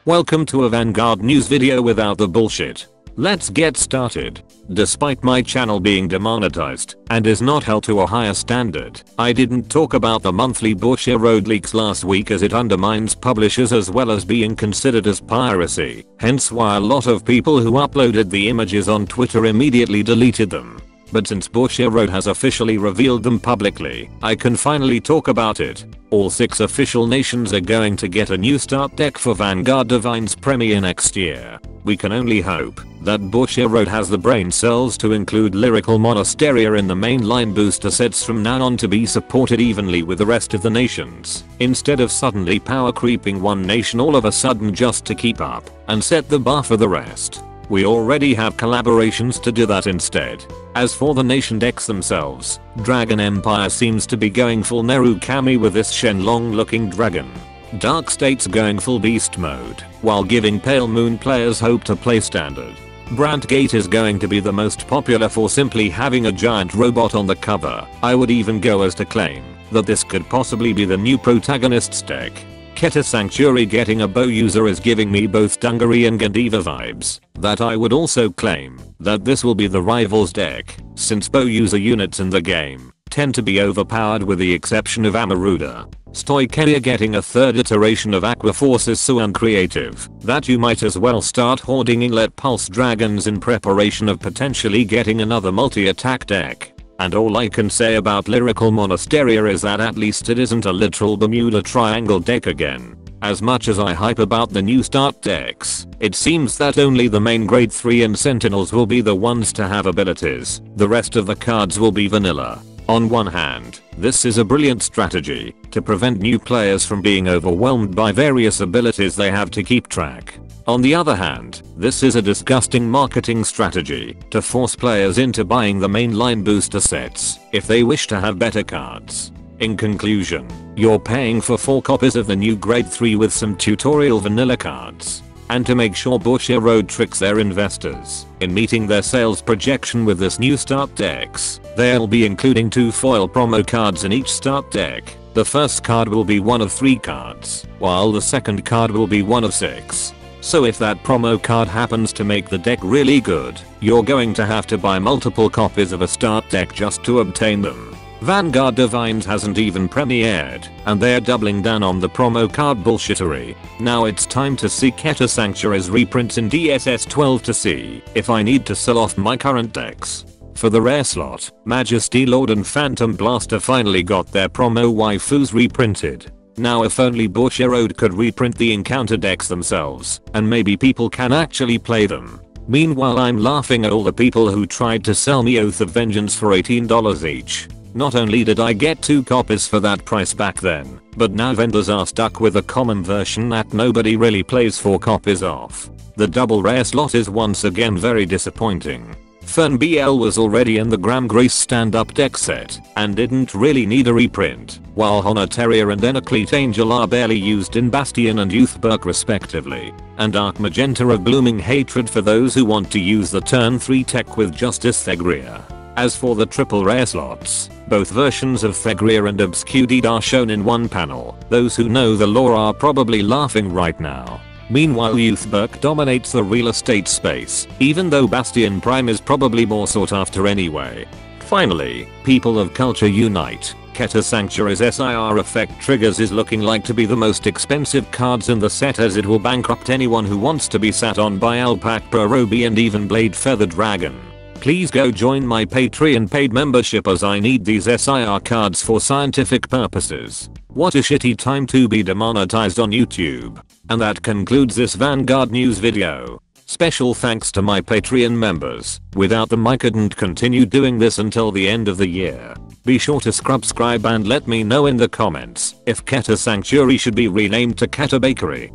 Welcome to a Vanguard news video without the bullshit. Let's get started. Despite my channel being demonetized and is not held to a higher standard, I didn't talk about the monthly Bushiroad leaks last week as it undermines publishers as well as being considered as piracy, hence why a lot of people who uploaded the images on Twitter immediately deleted them. But since Bushiroad has officially revealed them publicly, I can finally talk about it. All 6 official nations are going to get a new start deck for Vanguard Divinez premiere next year. We can only hope that Bushiroad has the brain cells to include Lyrical Monasteria in the mainline booster sets from now on to be supported evenly with the rest of the nations, instead of suddenly power creeping one nation all of a sudden just to keep up and set the bar for the rest. We already have collaborations to do that instead. As for the nation decks themselves, Dragon Empire seems to be going full Neru Kami with this Shenlong looking dragon. Dark State's going full beast mode, while giving Pale Moon players hope to play standard. Brantgate is going to be the most popular for simply having a giant robot on the cover. I would even go as to claim that this could possibly be the new protagonist's deck. Keta Sanctuary getting a bow user is giving me both Dungaree and Gandiva vibes. That I would also claim that this will be the rivals deck, since bow user units in the game tend to be overpowered with the exception of Amaruda. Stoikeria getting a third iteration of Aqua Force is so uncreative that you might as well start hoarding Inlet Pulse Dragons in preparation of potentially getting another multi-attack deck. And all I can say about Lyrical Monasteria is that at least it isn't a literal Bermuda Triangle deck again. As much as I hype about the new start decks, it seems that only the main grade 3 and Sentinels will be the ones to have abilities. The rest of the cards will be vanilla. On one hand, this is a brilliant strategy to prevent new players from being overwhelmed by various abilities they have to keep track. On the other hand, this is a disgusting marketing strategy to force players into buying the mainline booster sets if they wish to have better cards. In conclusion, you're paying for 4 copies of the new grade 3 with some tutorial vanilla cards. And to make sure Bushiroad tricks their investors in meeting their sales projection with this new start decks, they'll be including 2 foil promo cards in each start deck. The first card will be one of 3 cards, while the second card will be one of 6. So if that promo card happens to make the deck really good, you're going to have to buy multiple copies of a start deck just to obtain them. Vanguard Divinez hasn't even premiered, and they're doubling down on the promo card bullshittery. Now it's time to see Keta Sanctuary's reprints in DSS 12 to see if I need to sell off my current decks. For the rare slot, Majesty Lord and Phantom Blaster finally got their promo waifus reprinted. Now if only Bushiroad could reprint the encounter decks themselves, and maybe people can actually play them. Meanwhile I'm laughing at all the people who tried to sell me Oath of Vengeance for $18 each. Not only did I get 2 copies for that price back then, but now vendors are stuck with a common version that nobody really plays 4 copies of. The double rare slot is once again very disappointing. Fern BL was already in the Graham Grace stand-up deck set and didn't really need a reprint, while Honor Terrier and Enoclete Angel are barely used in Bastion and Youthberg respectively, and Dark Magenta a glooming hatred for those who want to use the turn 3 tech with Justice Thegria. As for the triple rare slots, both versions of Thegria and Obscuded are shown in one panel. Those who know the lore are probably laughing right now. Meanwhile Youthberg dominates the real estate space, even though Bastion Prime is probably more sought after anyway. Finally, people of culture unite. Keta Sanctuary's SIR effect triggers is looking like to be the most expensive cards in the set as it will bankrupt anyone who wants to be sat on by Alpac Pro Roby and even Blade Feather Dragon. Please go join my Patreon paid membership as I need these SIR cards for scientific purposes. What a shitty time to be demonetized on YouTube. And that concludes this Vanguard news video. Special thanks to my Patreon members. Without them I couldn't continue doing this until the end of the year. Be sure to subscribe and let me know in the comments if Keta Sanctuary should be renamed to Keta Bakery.